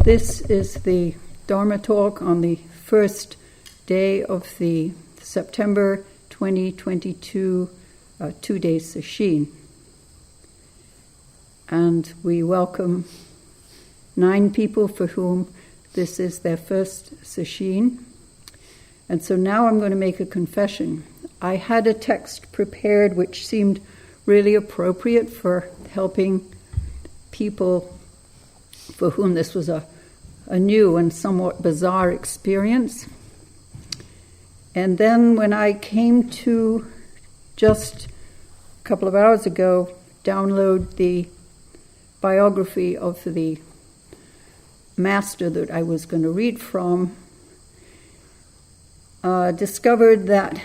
This is the Dharma talk on the first day of the September 2022 two-day sesshin. And we welcome 9 people for whom this is their first sesshin. And so now I'm going to make a confession. I had a text prepared which seemed really appropriate for helping people for whom this was a new and somewhat bizarre experience. And then when I came to, just a couple of hours ago, download the biography of the master that I was going to read from, discovered that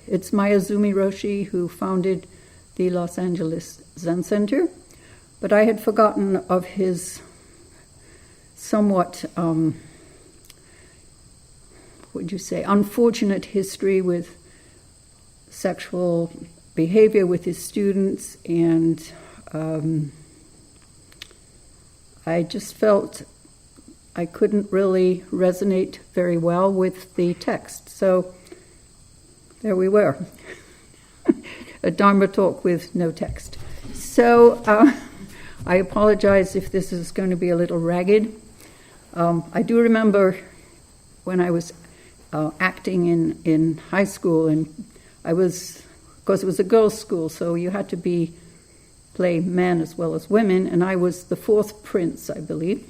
it's Mayazumi Roshi who founded the Los Angeles Zen Center, but I had forgotten of his somewhat, unfortunate history with sexual behavior with his students, and I just felt I couldn't really resonate very well with the text. So there we were, a Dharma talk with no text. So I apologize if this is going to be a little ragged. I do remember when I was acting in high school, and I was, of course it was a girls' school, so you had to play men as well as women, and I was the 4th prince, I believe.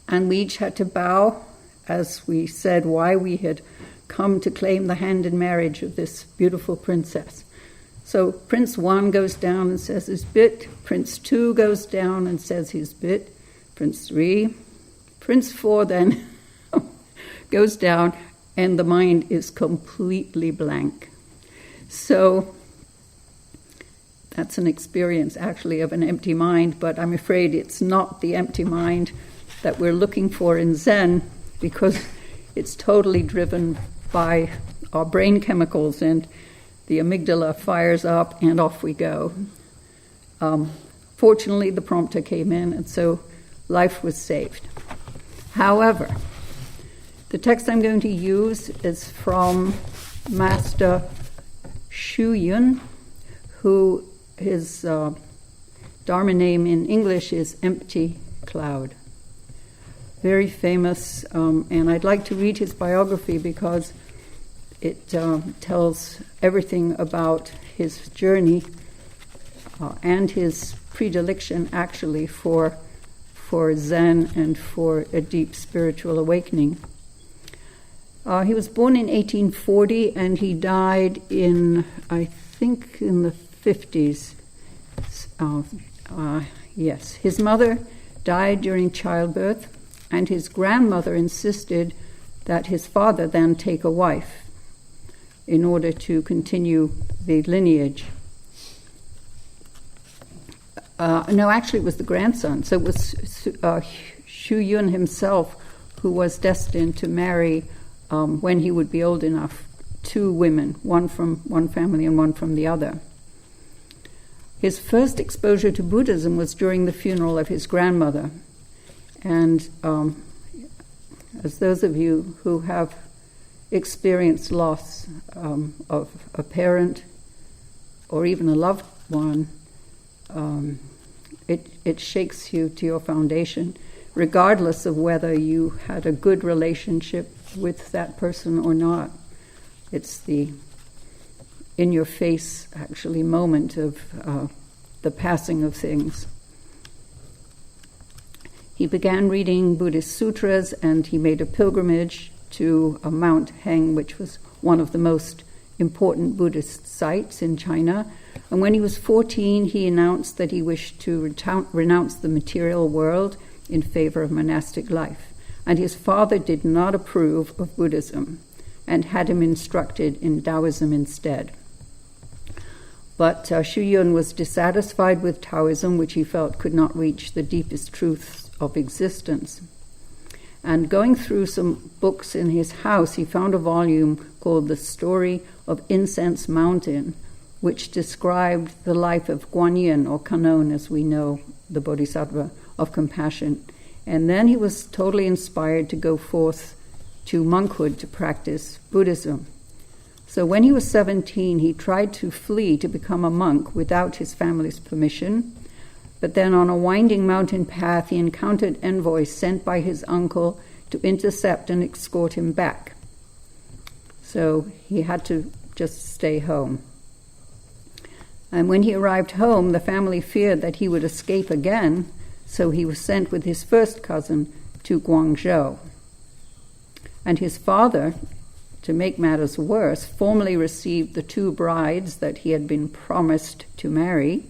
And we each had to bow as we said why we had come to claim the hand in marriage of this beautiful princess. So Prince 1 goes down and says his bit, Prince 2 goes down and says his bit, Prince 3, Prince 4 then goes down, and the mind is completely blank. So that's an experience actually of an empty mind, but I'm afraid it's not the empty mind that we're looking for in Zen, because it's totally driven by our brain chemicals, and the amygdala fires up and off we go. Fortunately, the prompter came in, and so life was saved. However, the text I'm going to use is from Master Xu Yun, who his Dharma name in English is Empty Cloud. Very famous, and I'd like to read his biography because it tells everything about his journey and his predilection actually for Zen and for a deep spiritual awakening. He was born in 1840 and he died in, I think, in the 50s. Yes, his mother died during childbirth, and his grandmother insisted that his father then take a wife in order to continue the lineage. No, actually it was the grandson. So it was Xu Yun himself who was destined to marry, when he would be old enough, 2 women, one from one family and one from the other. His first exposure to Buddhism was during the funeral of his grandmother. And as those of you who have experienced loss of a parent or even a loved one, it shakes you to your foundation, regardless of whether you had a good relationship with that person or not. It's the in-your-face, actually, moment of the passing of things. He began reading Buddhist sutras, and he made a pilgrimage to Mount Heng, which was one of the most important Buddhist sites in China. And when he was 14, he announced that he wished to renounce the material world in favor of monastic life. And his father did not approve of Buddhism and had him instructed in Taoism instead. But Xu Yun was dissatisfied with Taoism, which he felt could not reach the deepest truths of existence. And going through some books in his house, he found a volume called The Story of Incense Mountain, which described the life of Guanyin, or Kannon, as we know, the Bodhisattva of compassion. And then he was totally inspired to go forth to monkhood to practice Buddhism. So when he was 17, he tried to flee to become a monk without his family's permission. But then on a winding mountain path, he encountered envoys sent by his uncle to intercept and escort him back. So he had to just stay home. And when he arrived home, the family feared that he would escape again, so he was sent with his first cousin to Guangzhou. And his father, to make matters worse, formally received the 2 brides that he had been promised to marry,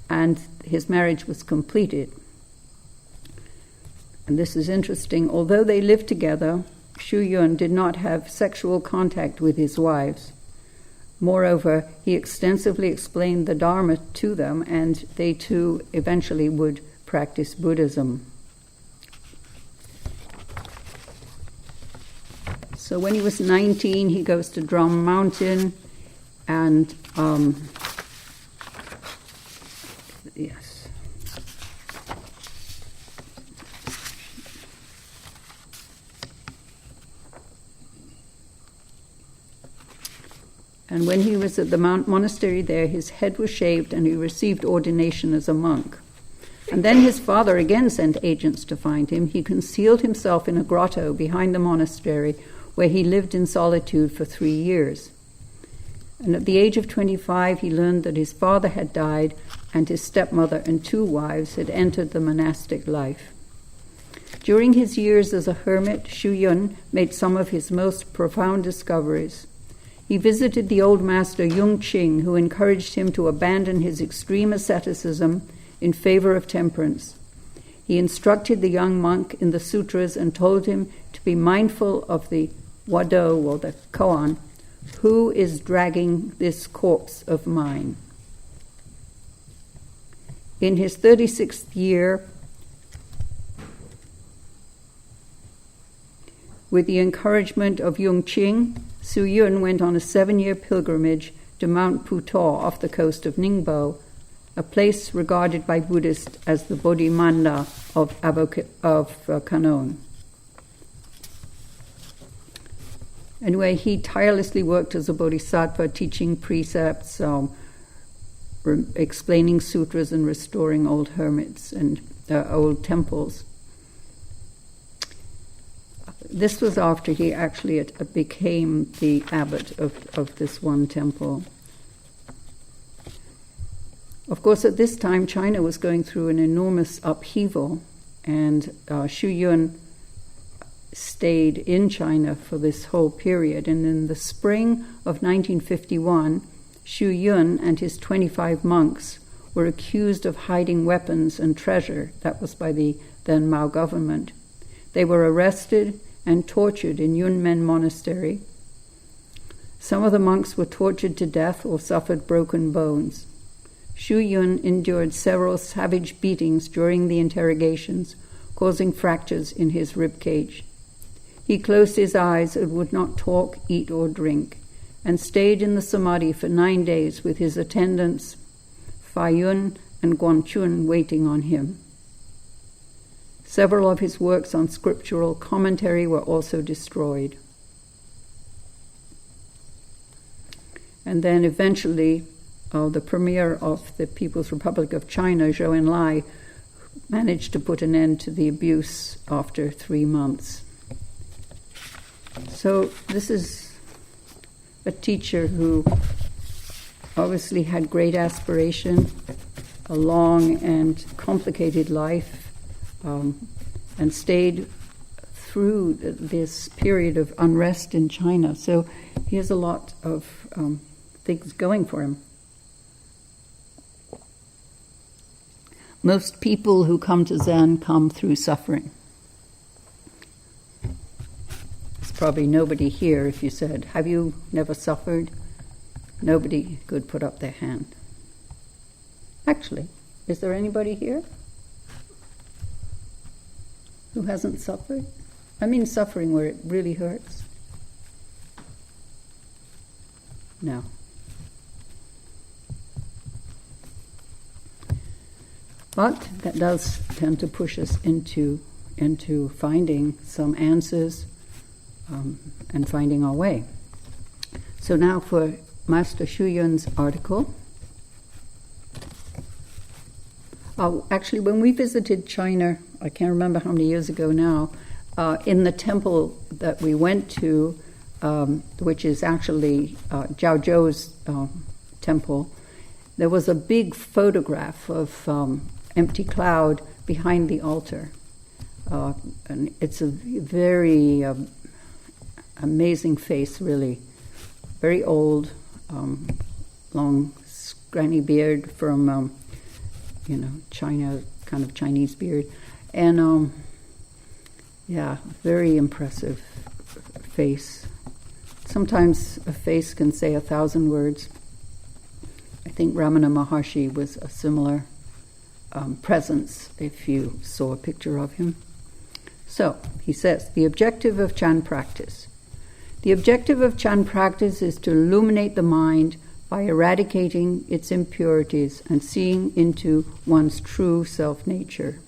and his marriage was completed. And this is interesting. Although they lived together, Xu Yun did not have sexual contact with his wives. Moreover, he extensively explained the Dharma to them, and they too eventually would practice Buddhism. So when he was 19, he goes to Drum Mountain, and yes. And when he was at the monastery there, his head was shaved and he received ordination as a monk. And then his father again sent agents to find him. He concealed himself in a grotto behind the monastery, where he lived in solitude for 3 years. And at the age of 25, he learned that his father had died and his stepmother and 2 wives had entered the monastic life. During his years as a hermit, Xu Yun made some of his most profound discoveries. He visited the old master Yung Qing, who encouraged him to abandon his extreme asceticism in favor of temperance. He instructed the young monk in the sutras and told him to be mindful of the Wado, or the koan, who is dragging this corpse of mine. In his 36th year, with the encouragement of Yung Qing, Xu Yun went on a 7-year pilgrimage to Mount Putor off the coast of Ningbo, a place regarded by Buddhists as the Bodhimanda of Kanon. Anyway, he tirelessly worked as a bodhisattva, teaching precepts, explaining sutras, and restoring old hermits and old temples. This was after he actually became the abbot of this one temple. Of course, at this time, China was going through an enormous upheaval, and Xu Yun stayed in China for this whole period. And in the spring of 1951, Xu Yun and his 25 monks were accused of hiding weapons and treasure. That was by the then Mao government. They were arrested and tortured in Yunmen Monastery. Some of the monks were tortured to death or suffered broken bones. Xu Yun endured several savage beatings during the interrogations, causing fractures in his rib cage. He closed his eyes and would not talk, eat, or drink, and stayed in the samadhi for 9 days with his attendants, Fa Yun and Guanchun, waiting on him. Several of his works on scriptural commentary were also destroyed. And then eventually, the premier of the People's Republic of China, Zhou Enlai, managed to put an end to the abuse after 3 months. So this is a teacher who obviously had great aspiration, a long and complicated life, and stayed through this period of unrest in China. So he has a lot of things going for him. Most people who come to Zen come through suffering. There's probably nobody here if you said, "Have you never suffered?" Nobody could put up their hand. Actually, is there anybody here who hasn't suffered? I mean suffering where it really hurts. No. But that does tend to push us into finding some answers and finding our way. So now for Master Xu Yun's article. Actually, when we visited China, I can't remember how many years ago now, in the temple that we went to, which is actually Zhao Zhou's temple, there was a big photograph of empty cloud behind the altar. And it's a very amazing face, really. Very old, long, scrawny beard from, China, kind of Chinese beard. And, very impressive face. Sometimes a face can say 1,000 words. I think Ramana Maharshi was a similar presence if you saw a picture of him. So, he says, the objective of Chan practice. The objective of Chan practice is to illuminate the mind by eradicating its impurities and seeing into one's true self-nature.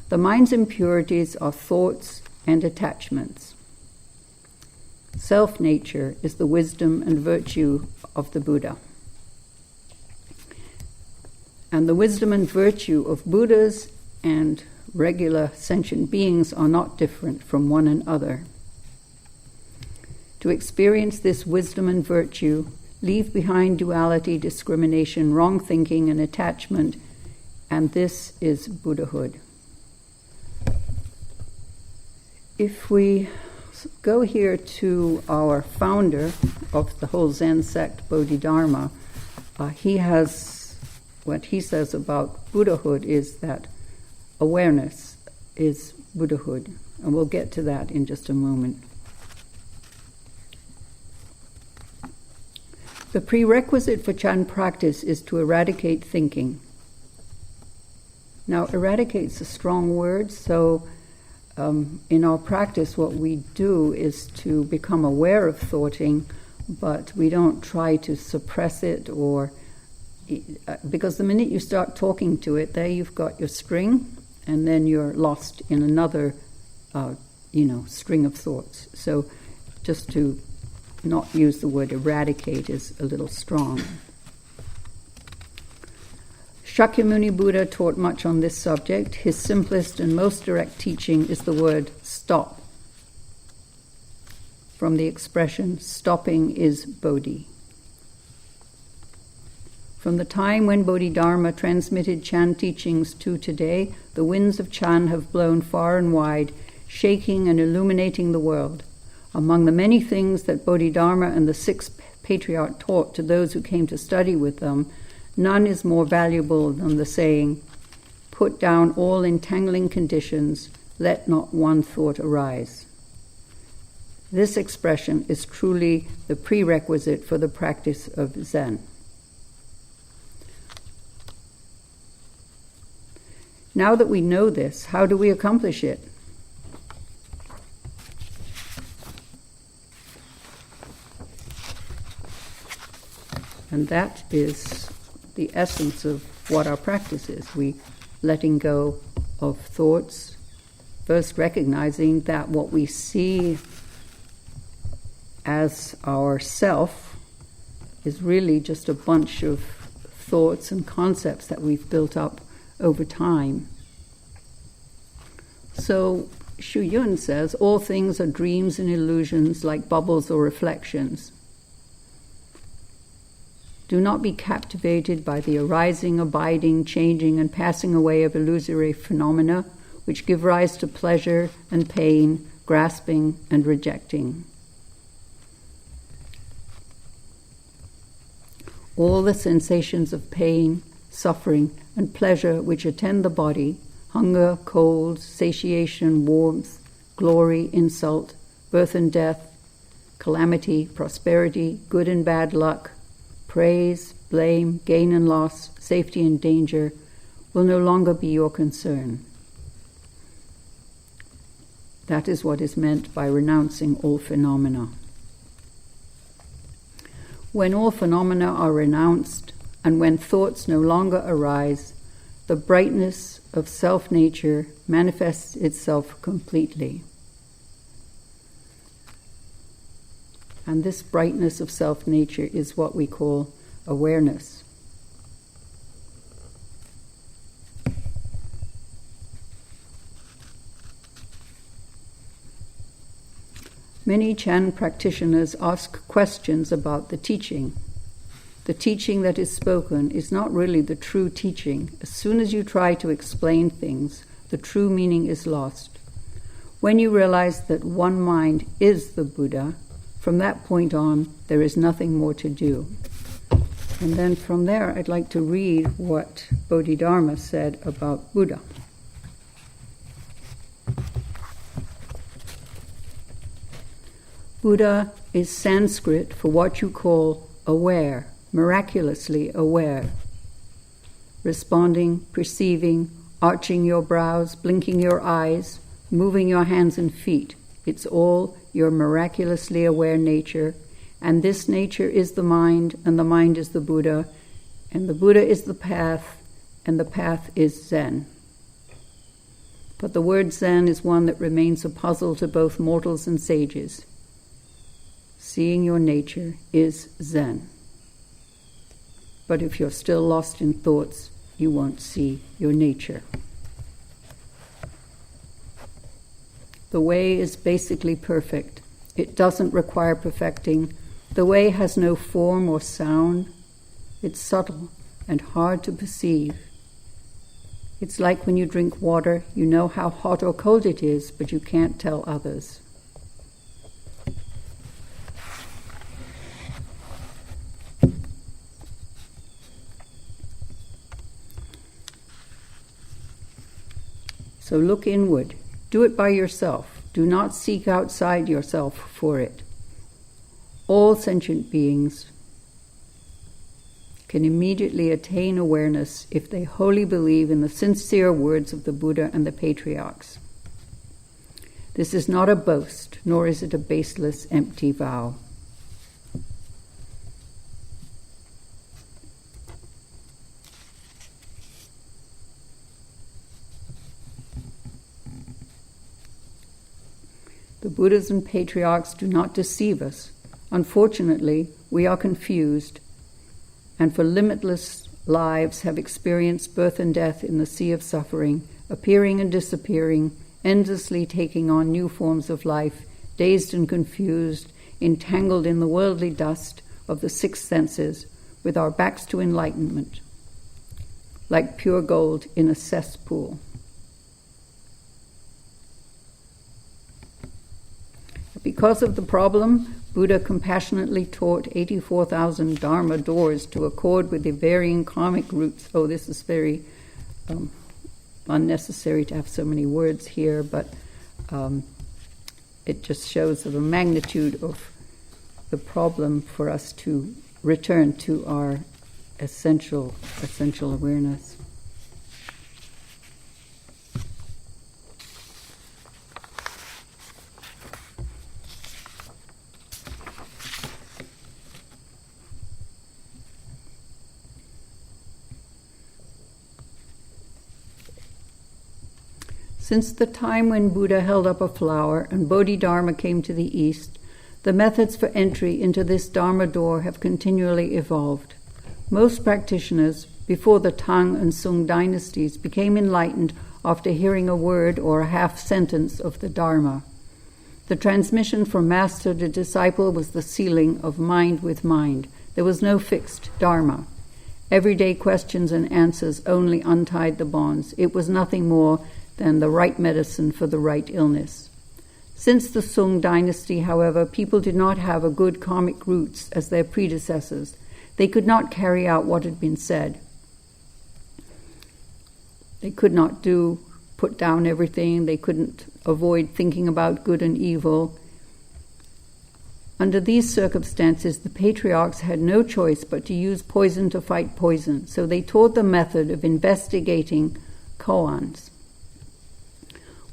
The mind's impurities are thoughts and attachments. Self-nature is the wisdom and virtue of the Buddha. And the wisdom and virtue of Buddhas and regular sentient beings are not different from one another. To experience this wisdom and virtue, leave behind duality, discrimination, wrong thinking, and attachment, and this is Buddhahood. If we go here to our founder of the whole Zen sect, Bodhidharma, he has, what he says about Buddhahood is that awareness is Buddhahood, and we'll get to that in just a moment. The prerequisite for Chan practice is to eradicate thinking. Now, eradicate's a strong word, so in our practice what we do is to become aware of thoughting, but we don't try to suppress it or because the minute you start talking to it, there you've got your string, and then you're lost in another, string of thoughts. So just to not use the word eradicate is a little strong. Shakyamuni Buddha taught much on this subject. His simplest and most direct teaching is the word stop, from the expression stopping is Bodhi. From the time when Bodhidharma transmitted Chan teachings to today, the winds of Chan have blown far and wide, shaking and illuminating the world. Among the many things that Bodhidharma and the sixth patriarch taught to those who came to study with them, none is more valuable than the saying, "Put down all entangling conditions, let not one thought arise." This expression is truly the prerequisite for the practice of Zen. Now that we know this, how do we accomplish it? And that is the essence of what our practice is. We letting go of thoughts, first recognizing that what we see as our self is really just a bunch of thoughts and concepts that we've built up over time. So Xu Yun says, all things are dreams and illusions like bubbles or reflections. Do not be captivated by the arising, abiding, changing, and passing away of illusory phenomena which give rise to pleasure and pain, grasping and rejecting. All the sensations of pain, suffering, and pleasure which attend the body, hunger, cold, satiation, warmth, glory, insult, birth and death, calamity, prosperity, good and bad luck, praise, blame, gain and loss, safety and danger, will no longer be your concern. That is what is meant by renouncing all phenomena. When all phenomena are renounced, and when thoughts no longer arise, the brightness of self-nature manifests itself completely. And this brightness of self-nature is what we call awareness. Many Chan practitioners ask questions about the teaching. The teaching that is spoken is not really the true teaching. As soon as you try to explain things, the true meaning is lost. When you realize that one mind is the Buddha, from that point on, there is nothing more to do. And then from there, I'd like to read what Bodhidharma said about Buddha. Buddha is Sanskrit for what you call aware, miraculously aware. Responding, perceiving, arching your brows, blinking your eyes, moving your hands and feet. It's all your miraculously aware nature, and this nature is the mind, and the mind is the Buddha, and the Buddha is the path, and the path is Zen. But the word Zen is one that remains a puzzle to both mortals and sages. Seeing your nature is Zen. But if you're still lost in thoughts, you won't see your nature. The way is basically perfect. It doesn't require perfecting. The way has no form or sound. It's subtle and hard to perceive. It's like when you drink water, you know how hot or cold it is, but you can't tell others. So look inward. Do it by yourself. Do not seek outside yourself for it. All sentient beings can immediately attain awareness if they wholly believe in the sincere words of the Buddha and the patriarchs. This is not a boast, nor is it a baseless, empty vow. The Buddhas and patriarchs do not deceive us. Unfortunately, we are confused, and for limitless lives have experienced birth and death in the sea of suffering, appearing and disappearing, endlessly taking on new forms of life, dazed and confused, entangled in the worldly dust of the six senses, with our backs to enlightenment, like pure gold in a cesspool. Because of the problem, Buddha compassionately taught 84,000 Dharma doors to accord with the varying karmic roots. Oh, this is very unnecessary to have so many words here, but it just shows the magnitude of the problem for us to return to our essential awareness. Since the time when Buddha held up a flower and Bodhidharma came to the east, the methods for entry into this Dharma door have continually evolved. Most practitioners, before the Tang and Sung dynasties, became enlightened after hearing a word or a half sentence of the Dharma. The transmission from master to disciple was the sealing of mind with mind. There was no fixed Dharma. Everyday questions and answers only untied the bonds. It was nothing more than the right medicine for the right illness. Since the Sung dynasty, however, people did not have a good karmic roots as their predecessors. They could not carry out what had been said. They could not put down everything. They couldn't avoid thinking about good and evil. Under these circumstances, the patriarchs had no choice but to use poison to fight poison, so they taught the method of investigating koans.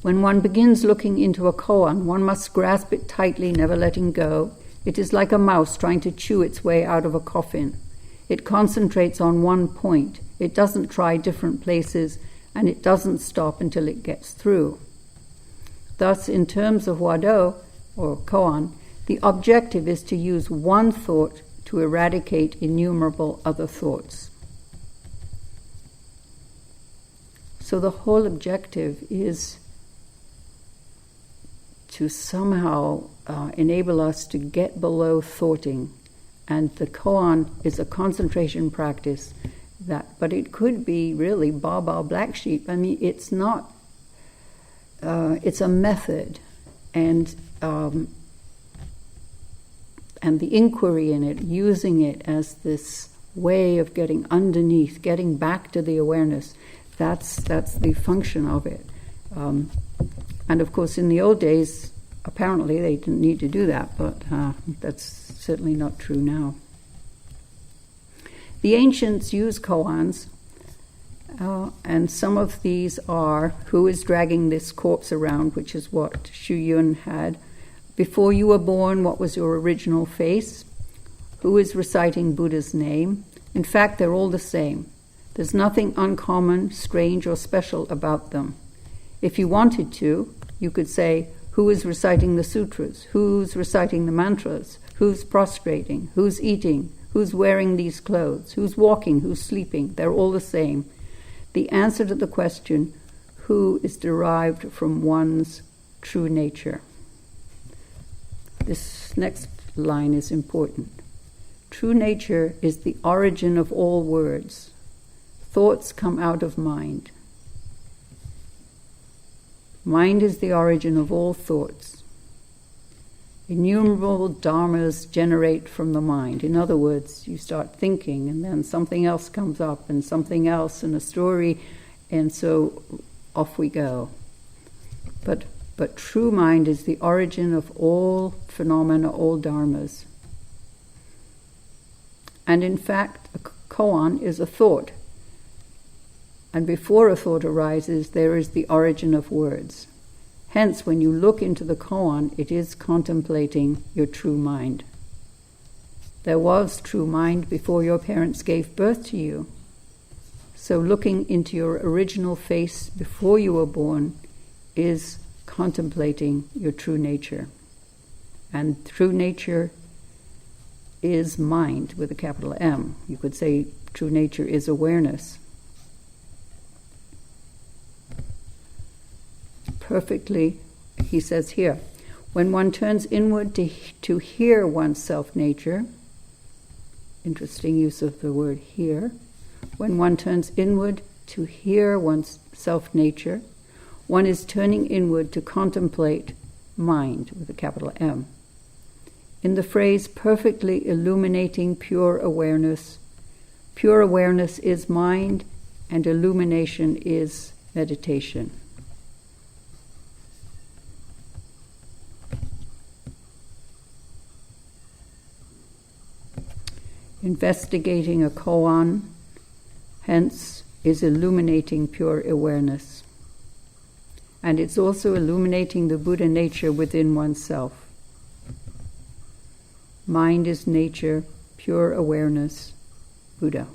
When one begins looking into a koan, one must grasp it tightly, never letting go. It is like a mouse trying to chew its way out of a coffin. It concentrates on one point. It doesn't try different places, and it doesn't stop until it gets through. Thus, in terms of Wado, or koan, the objective is to use one thought to eradicate innumerable other thoughts. So the whole objective is to somehow enable us to get below thoughting. And the koan is a concentration practice but it could be really Baba Black Sheep. I mean, it's not, it's a method, and the inquiry in it, using it as this way of getting underneath, getting back to the awareness, that's the function of it. And of course, in the old days, apparently they didn't need to do that, but that's certainly not true now. The ancients used koans, and some of these are, who is dragging this corpse around, which is what Shu Yun had. Before you were born, what was your original face? Who is reciting Buddha's name? In fact, they're all the same. There's nothing uncommon, strange, or special about them. If you wanted to, you could say, who is reciting the sutras? Who's reciting the mantras? Who's prostrating? Who's eating? Who's wearing these clothes? Who's walking? Who's sleeping? They're all the same. The answer to the question, who, is derived from one's true nature. This next line is important. True nature is the origin of all words. Thoughts come out of mind. Mind is the origin of all thoughts. Innumerable dharmas generate from the mind. In other words, you start thinking, and then something else comes up, and something else, and a story, and so off we go. But true mind is the origin of all phenomena, all dharmas. And in fact, a koan is a thought. And before a thought arises, there is the origin of words. Hence, when you look into the koan, it is contemplating your true mind. There was true mind before your parents gave birth to you. So looking into your original face before you were born is contemplating your true nature. And true nature is mind with a capital M. You could say true nature is awareness. Perfectly, he says here, when one turns inward to hear one's self-nature, interesting use of the word hear, when one turns inward to hear one's self-nature, one is turning inward to contemplate mind with a capital M. In the phrase perfectly illuminating pure awareness is mind and illumination is meditation. Investigating a koan, hence, is illuminating pure awareness. And it's also illuminating the Buddha nature within oneself. Mind is nature, pure awareness, Buddha.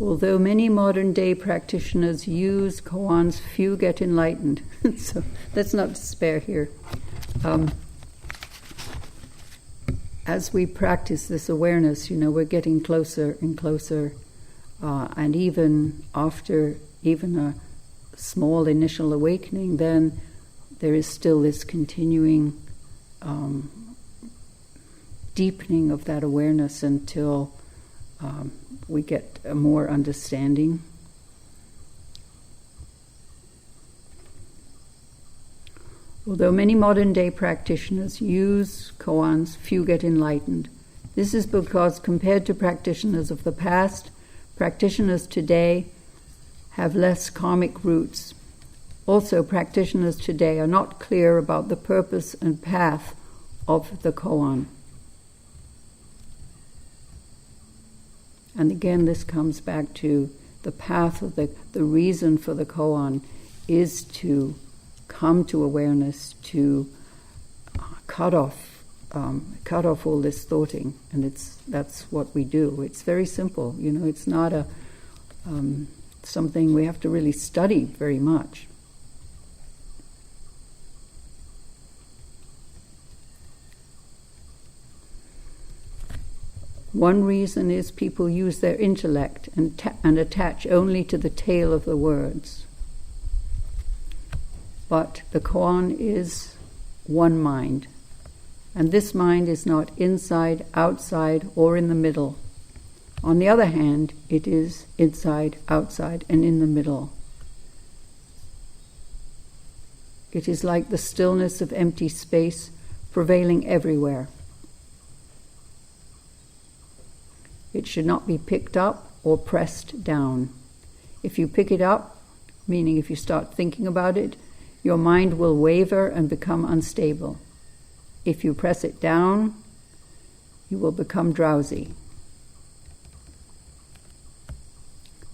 Although many modern-day practitioners use koans, few get enlightened. So let's not despair here. As we practice this awareness, we're getting closer and closer. And even after a small initial awakening, then there is still this continuing deepening of that awareness until we get a more understanding. Although many modern-day practitioners use koans, few get enlightened. This is because compared to practitioners of the past, practitioners today have less karmic roots. Also, practitioners today are not clear about the purpose and path of the koan. And again, this comes back to the path of the reason for the koan is to come to awareness, to cut off all this thoughting, and that's what we do. It's very simple, It's not a something we have to really study very much. One reason is people use their intellect and attach only to the tail of the words. But the koan is one mind. And this mind is not inside, outside, or in the middle. On the other hand, it is inside, outside, and in the middle. It is like the stillness of empty space prevailing everywhere. It should not be picked up or pressed down. If you pick it up, meaning if you start thinking about it, your mind will waver and become unstable. If you press it down, you will become drowsy.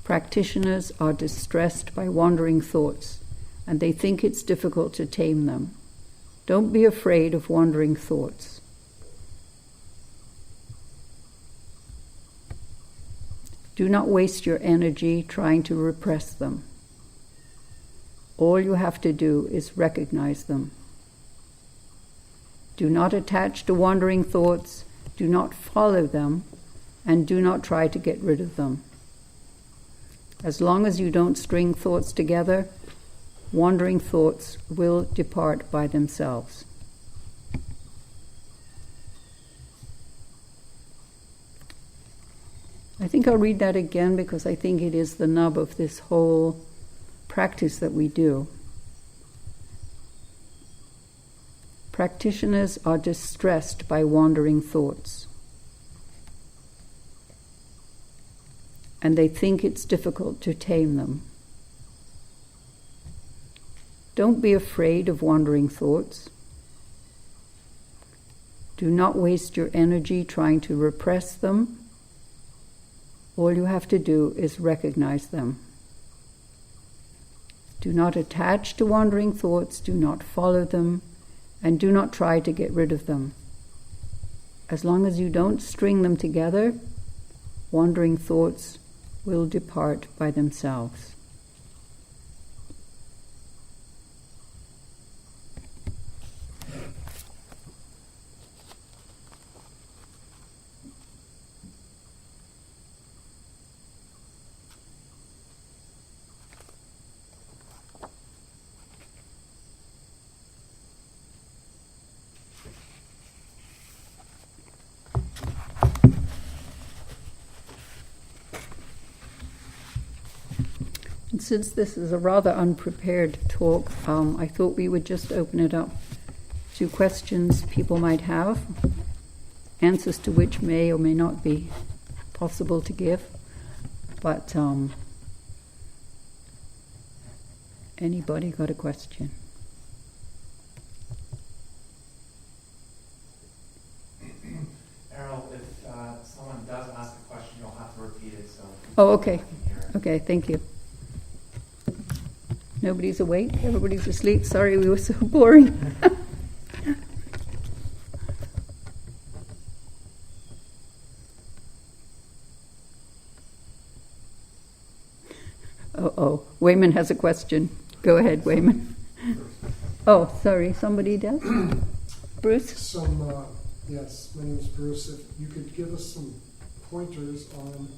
Practitioners are distressed by wandering thoughts, and they think it's difficult to tame them. Don't be afraid of wandering thoughts. Do not waste your energy trying to repress them. All you have to do is recognize them. Do not attach to wandering thoughts, do not follow them, and do not try to get rid of them. As long as you don't string thoughts together, wandering thoughts will depart by themselves. I think I'll read that again because I think it is the nub of this whole practice that we do. Practitioners are distressed by wandering thoughts, and they think it's difficult to tame them. Don't be afraid of wandering thoughts. Do not waste your energy trying to repress them. All you have to do is recognize them. Do not attach to wandering thoughts, do not follow them, and do not try to get rid of them. As long as you don't string them together, wandering thoughts will depart by themselves. Since this is a rather unprepared talk, I thought we would just open it up to questions people might have, answers to which may or may not be possible to give. But anybody got a question? Errol, if someone does ask a question, you'll have to repeat it. So. Oh, okay. Okay, thank you. Nobody's awake? Everybody's asleep? Sorry, we were so boring. Oh, Wayman has a question. Go ahead, Wayman. Oh, sorry, somebody does? Bruce? Yes, my name is Bruce. If you could give us some pointers on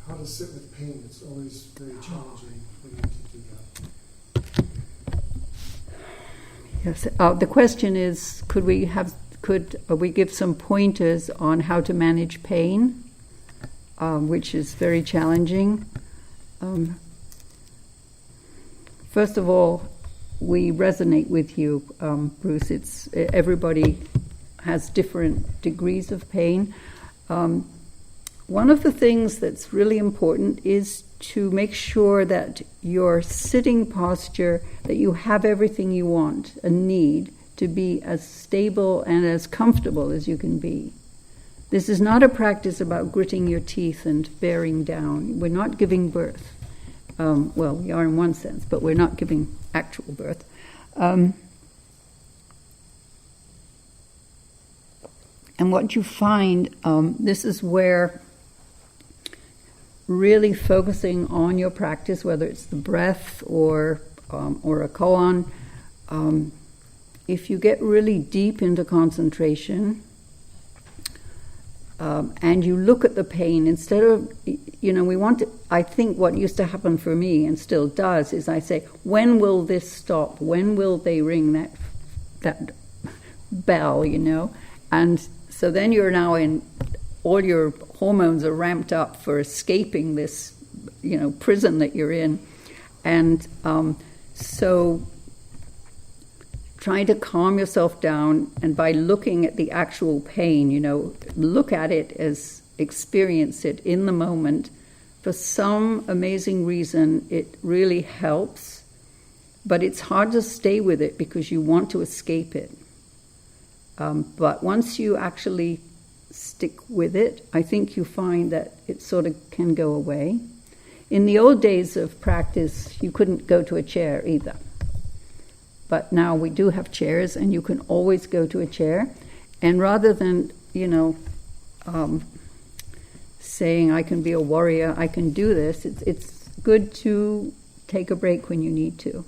how to sit with pain. It's always very challenging for you to do that. Yes. The question is, could we give some pointers on how to manage pain, which is very challenging. First of all, we resonate with you, Bruce. It's everybody has different degrees of pain. One of the things that's really important is to make sure that your sitting posture, that you have everything you want and need to be as stable and as comfortable as you can be. This is not a practice about gritting your teeth and bearing down. We're not giving birth. Well, we are in one sense, but we're not giving actual birth. And what you find, this is where really focusing on your practice, whether it's the breath or a koan, if you get really deep into concentration, and you look at the pain, instead of, we want to, I think what used to happen for me and still does is I say, when will this stop? When will they ring that bell, And so then you're now all your hormones are ramped up for escaping this, prison that you're in. And so trying to calm yourself down, and by looking at the actual pain, look at it as experience it in the moment. For some amazing reason, it really helps, but it's hard to stay with it because you want to escape it. But once you actually stick with it, I think you find that it sort of can go away. In the old days of practice, you couldn't go to a chair either. But now we do have chairs, and you can always go to a chair. And rather than, saying, I can be a warrior, I can do this, it's good to take a break when you need to.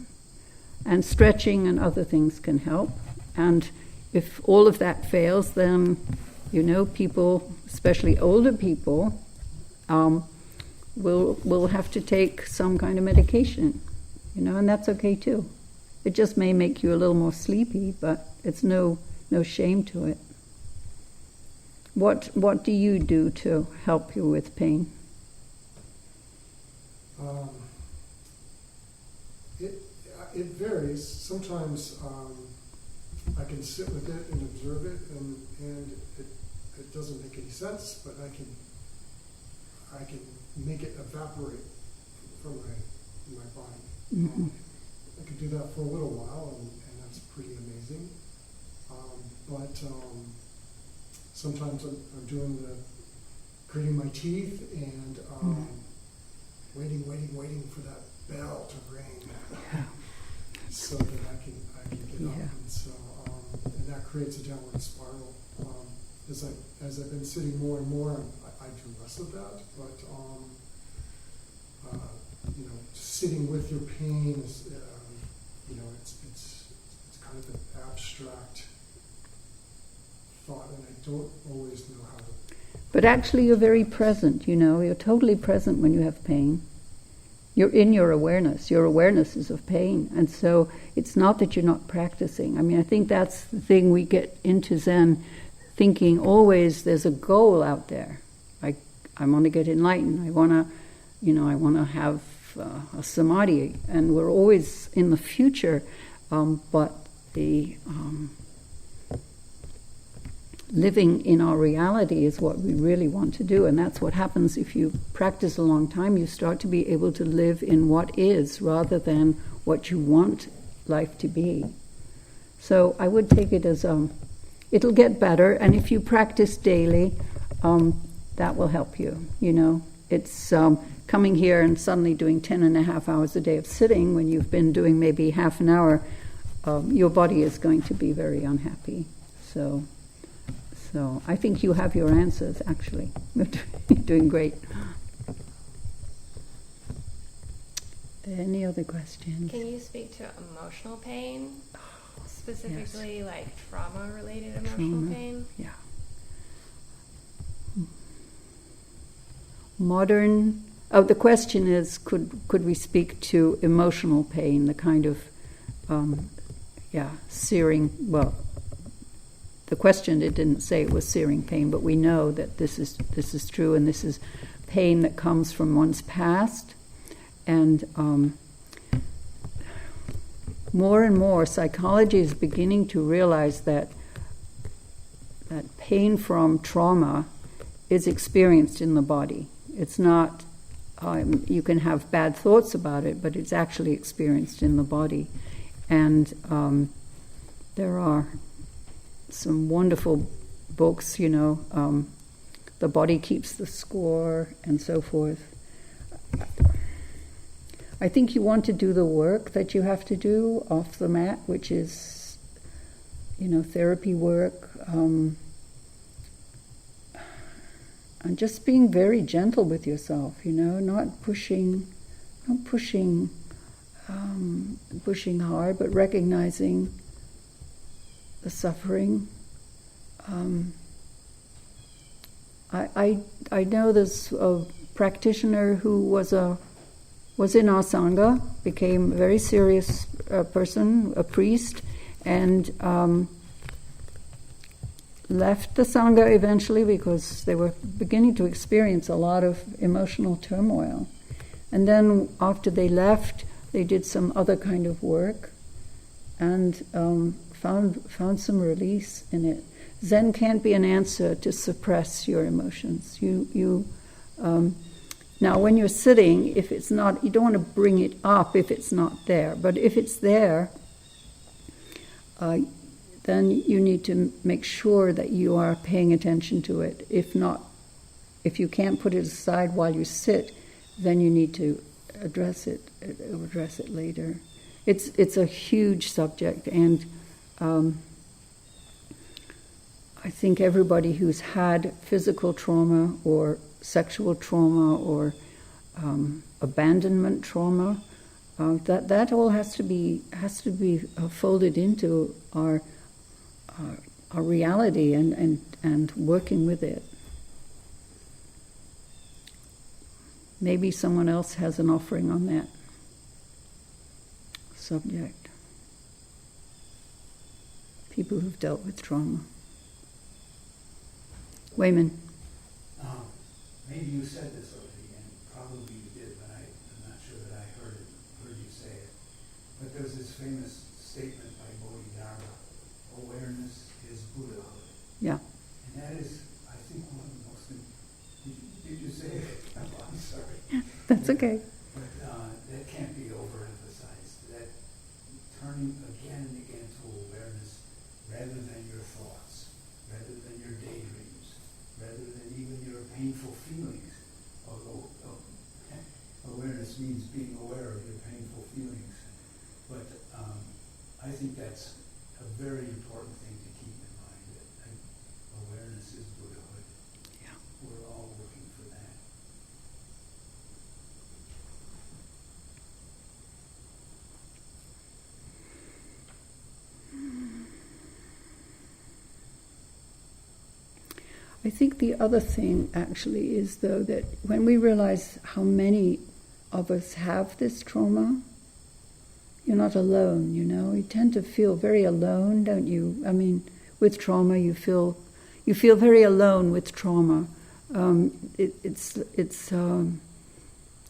And stretching and other things can help. And if all of that fails, then, people, especially older people, will have to take some kind of medication, and that's okay too. It just may make you a little more sleepy, but it's no shame to it. What do you do to help you with pain? It varies. Sometimes I can sit with it and observe it, and it doesn't make any sense, but I can make it evaporate from my body. Mm-hmm. I could do that for a little while, and that's pretty amazing. But sometimes I'm doing gritting my teeth and waiting for that bell to ring, so that I can get up. And so and that creates a downward spiral. As I've been sitting more and more, I do less of that. But sitting with your pain is. It's kind of an abstract thought, and I don't always know how to. But actually, you're very present. You're totally present when you have pain. You're in your awareness. Your awareness is of pain, and so it's not that you're not practicing. I mean, I think that's the thing we get into Zen, thinking always there's a goal out there. I want to get enlightened. I want to have a samadhi, and we're always in the future, but the living in our reality is what we really want to do, and that's what happens if you practice a long time. You start to be able to live in what is rather than what you want life to be. So I would take it as it'll get better, and if you practice daily, that will help you. It's coming here and suddenly doing 10.5 hours a day of sitting when you've been doing maybe half an hour, your body is going to be very unhappy. So I think you have your answers, actually. You're doing great. Any other questions? Can you speak to emotional pain? Specifically, like trauma-related emotional pain? Yeah. Modern... the question is, could we speak to emotional pain, the kind of, searing, well, the question, it didn't say it was searing pain, but we know that this is true, and this is pain that comes from one's past. And more and more, psychology is beginning to realize that pain from trauma is experienced in the body. It's not you can have bad thoughts about it, but it's actually experienced in the body. And there are some wonderful books, The Body Keeps the Score and so forth. I think you want to do the work that you have to do off the mat, which is, therapy work, and just being very gentle with yourself, not pushing hard, but recognizing the suffering. I know there's a practitioner who was in our Sangha, became a very serious person, a priest, and left the Sangha eventually because they were beginning to experience a lot of emotional turmoil. And then after they left, they did some other kind of work and found some release in it. Zen can't be an answer to suppress your emotions. Now, when you're sitting, if it's not, you don't want to bring it up if it's not there. But if it's there, then you need to make sure that you are paying attention to it. If not, if you can't put it aside while you sit, then you need to address it later. It's a huge subject, and I think everybody who's had physical trauma or sexual trauma or abandonment trauma, that all has to be folded into our reality and working with it. Maybe someone else has an offering on that subject. People who've dealt with trauma. Wayman. Maybe you said this already, and probably you did, but I'm not sure that I heard you say it. But there's this famous statement by Bodhidharma: awareness is Buddhahood. Yeah. And that is, I think, one of the most. Did you say it? I'm sorry. That's okay. But that can't be overemphasized. That turning again and again to awareness, rather than your thoughts, rather than your daydreams, rather than even your painful feelings. Although awareness means being aware of your painful feelings. But I think that's a very important thing to keep in mind, that awareness is Buddhahood. Yeah. We're all looking for that. I think the other thing actually is, though, that when we realize how many of us have this trauma, you're not alone, You tend to feel very alone, don't you? I mean, with trauma, you feel very alone with trauma. It's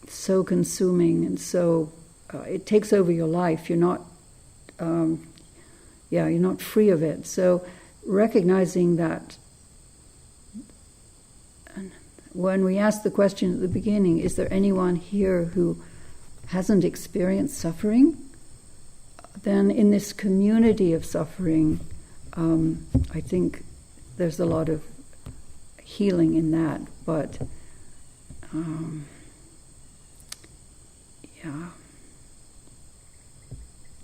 so consuming, and so it takes over your life. You're not free of it. So recognizing that. When we asked the question at the beginning, is there anyone here who hasn't experienced suffering? Then in this community of suffering, I think there's a lot of healing in that. But,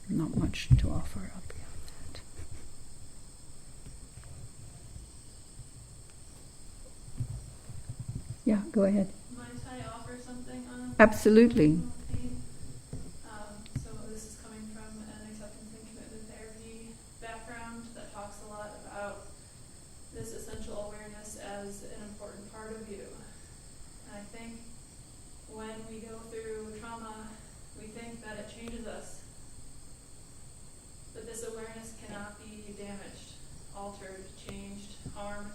not much to offer up beyond that. Yeah, go ahead. Might I offer something on Absolutely. pain? So this is coming from an acceptance and commitment therapy background that talks a lot about this essential awareness as an important part of you. And I think when we go through trauma, we think that it changes us. But this awareness cannot be damaged, altered, changed, harmed.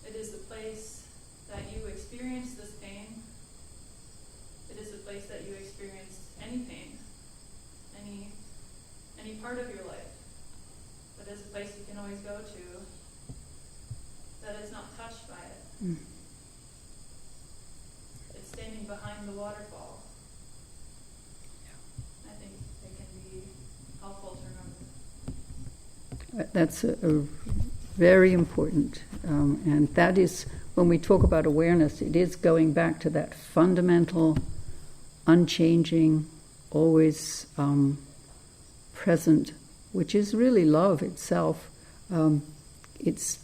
It is the place that you experience this pain. It is the place that you experience any pain, any part of your life. But it's a place you can always go to that is not touched by it. Mm. It's standing behind the waterfall. I think they can be helpful to remember. That's a very important, and that is, when we talk about awareness, it is going back to that fundamental, unchanging, always present, which is really love itself. It's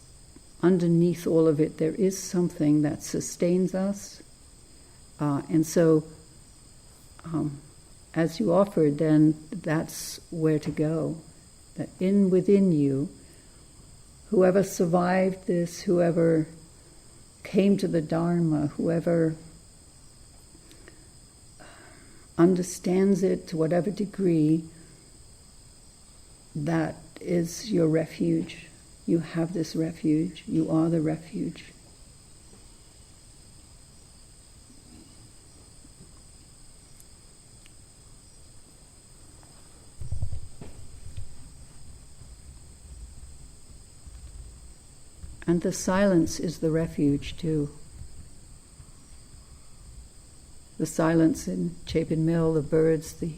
underneath all of it, there is something that sustains us. And so, as you offered, then that's where to go. That within you, whoever survived this, whoever came to the Dharma, whoever understands it to whatever degree, that is your refuge. You have this refuge. You are the refuge. And the silence is the refuge too. The silence in Chapin Mill, the birds, the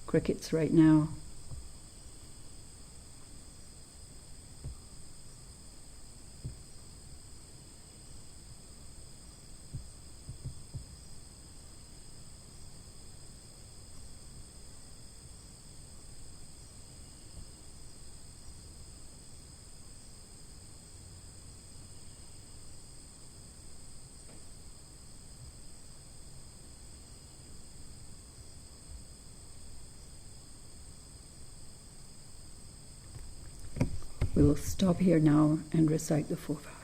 crickets right now. We will stop here now and recite the 4 vows.